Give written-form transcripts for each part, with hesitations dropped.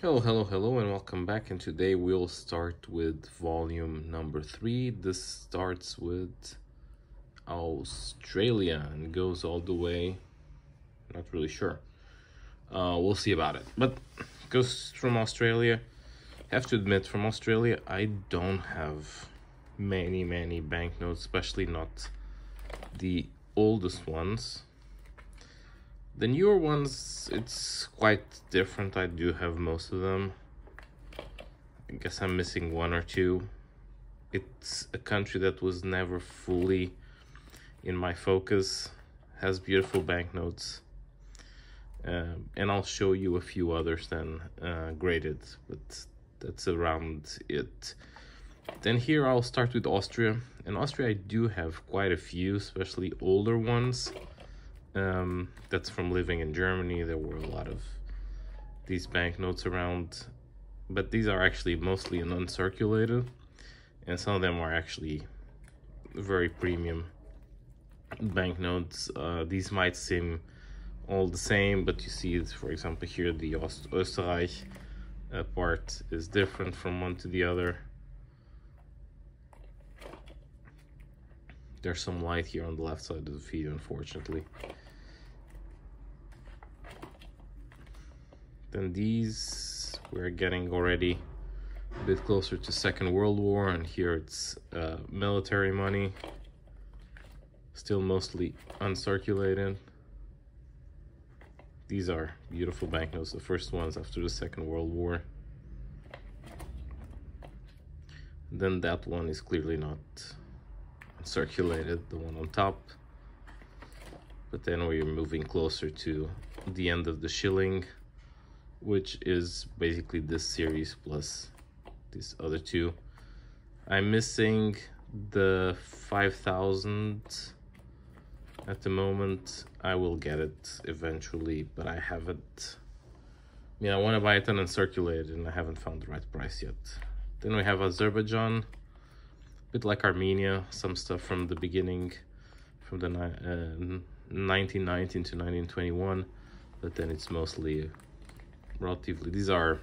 Hello, and welcome back. And today we'll start with volume number 3. This starts with Australia and goes all the way. Not really sure. We'll see about it. But goes from Australia. Have to admit, from Australia, I don't have many banknotes, especially not the oldest ones. The newer ones, it's quite different. I do have most of them. I guess I'm missing one or two. It's a country that was never fully in my focus. Has beautiful banknotes. And I'll show you a few others then graded, but that's around it. Then here I'll start with Austria. In Austria I do have quite a few, especially older ones. That's from living in Germany. There were a lot of these banknotes around, but these are actually mostly uncirculated, and some of them are actually very premium banknotes. These might seem all the same, but you see, for example, here the Österreich part is different from one to the other. There's some light here on the left side of the video, unfortunately. Then these, we're getting already a bit closer to Second World War, and here it's military money, still mostly uncirculated. These are beautiful banknotes, the first ones after the Second World War. Then that one is clearly not circulated, the one on top. But then we're moving closer to the end of the shilling, which is basically this series plus these other two. I'm missing the 5,000 at the moment. I will get it eventually, but I haven't. I want to buy it uncirculated, and I haven't found the right price yet. Then we have Azerbaijan, a bit like Armenia, some stuff from the beginning, from the 1919 to 1921, but then it's mostly relatively, these are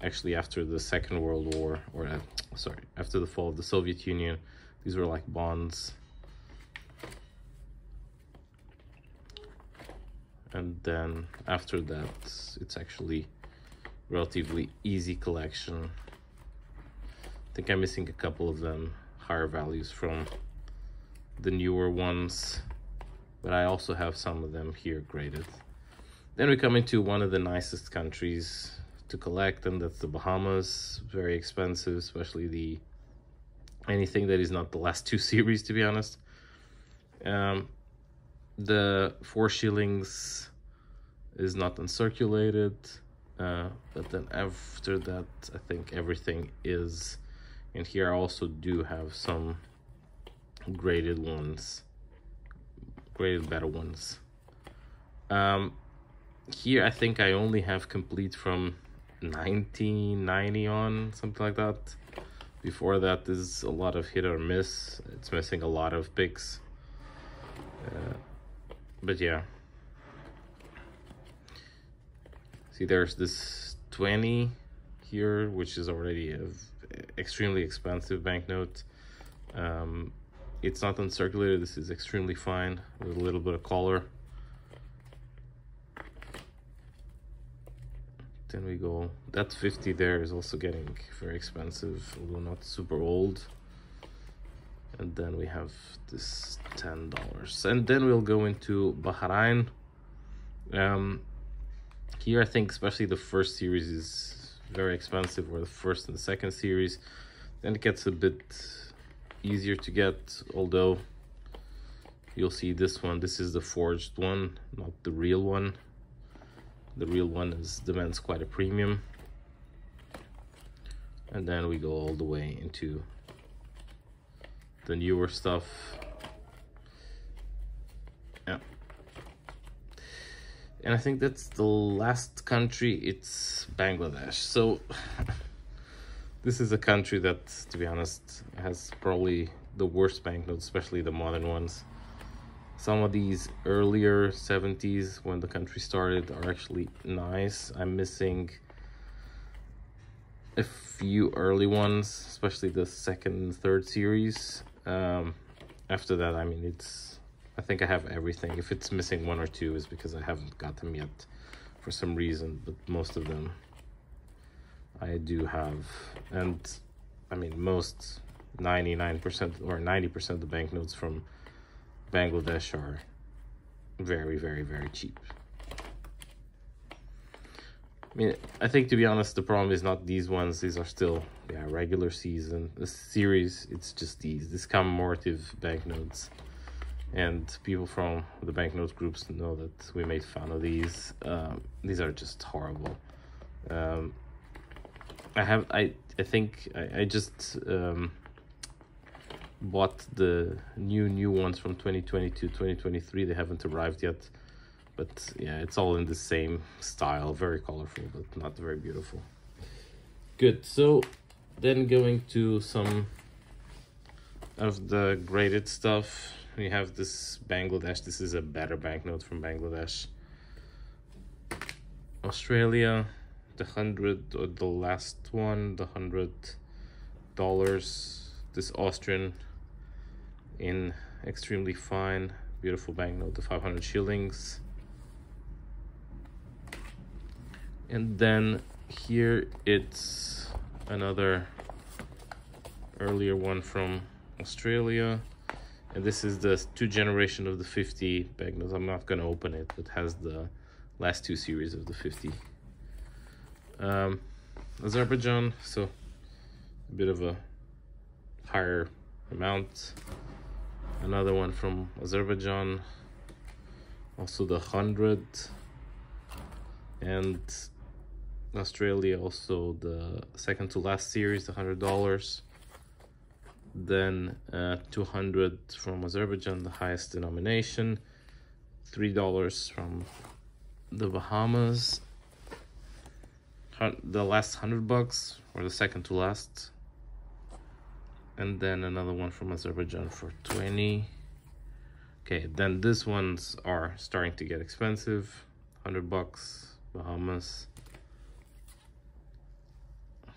actually after the Second World War, or sorry, after the fall of the Soviet Union. These were like bonds. And then after that, it's actually relatively easy collection. I think I'm missing a couple of them, higher values from the newer ones, but I also have some of them here graded. Then we come into one of the nicest countries to collect, and that's the Bahamas. Very expensive, especially anything that is not the last two series, to be honest. The 4 shillings is not uncirculated, but then after that, I think everything is. And here I also do have some graded ones, graded better ones. Here I think I only have complete from 1990 on, something like that. Before that is a lot of hit or miss. It's missing a lot of picks. But yeah. See, there's this 20 here, which is already an extremely expensive banknote. It's not uncirculated. This is extremely fine with a little bit of color. Then we go, that 50 there is also getting very expensive, although not super old. And then we have this $10. And then we'll go into Bahrain. Here I think especially the first series is very expensive, or the first and the second series. Then it gets a bit easier to get, although you'll see this one, this is the forged one, not the real one. The real one demands quite a premium. And then we go all the way into the newer stuff. Yeah. And I think that's the last country. It's Bangladesh. So this is a country that, to be honest, has probably the worst banknotes, especially the modern ones. Some of these earlier 70s, when the country started, are actually nice. I'm missing a few early ones, especially the second and third series. After that, I mean, I think I have everything. If it's missing one or two, is because I haven't got them yet for some reason, but most of them I do have. And I mean, most 99% or 90% of the banknotes from Bangladesh are very, very, very cheap. I mean, I think, to be honest, the problem is not these ones. These are still, yeah, regular season. The series, it's just these commemorative banknotes. And people from the banknote groups know that we made fun of these. These are just horrible. I think I just bought the new ones from 2022, 2023. They haven't arrived yet. But yeah, it's all in the same style, very colorful, but not very beautiful. Good, so then going to some of the graded stuff. We have this Bangladesh. This is a better banknote from Bangladesh. Australia, the 100, or the last one, the $100. This Austrian in extremely fine, beautiful banknote, the 500 shillings. And then here it's another earlier one from Australia. And this is the 2 generation of the 50 banknotes. I'm not going to open it. It has the last 2 series of the 50. Azerbaijan, so a bit of a higher amount. Another one from Azerbaijan, also the 100. And Australia, also the second to last series, the $100. Then 200 from Azerbaijan, the highest denomination. $3 from the Bahamas. The last $100, or the second to last. And then another one from Azerbaijan for 20. Okay, then these ones are starting to get expensive. $100, Bahamas.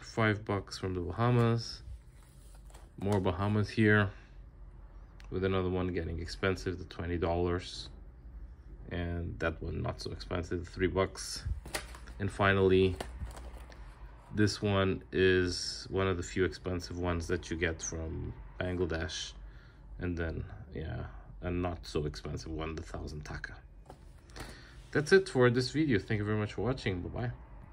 $5 from the Bahamas. More Bahamas here, with another one getting expensive, the $20, and that one not so expensive, $3. And finally, this one is one of the few expensive ones that you get from Bangladesh, and then, yeah, a not so expensive one, the 1,000 taka. That's it for this video. Thank you very much for watching. Bye bye.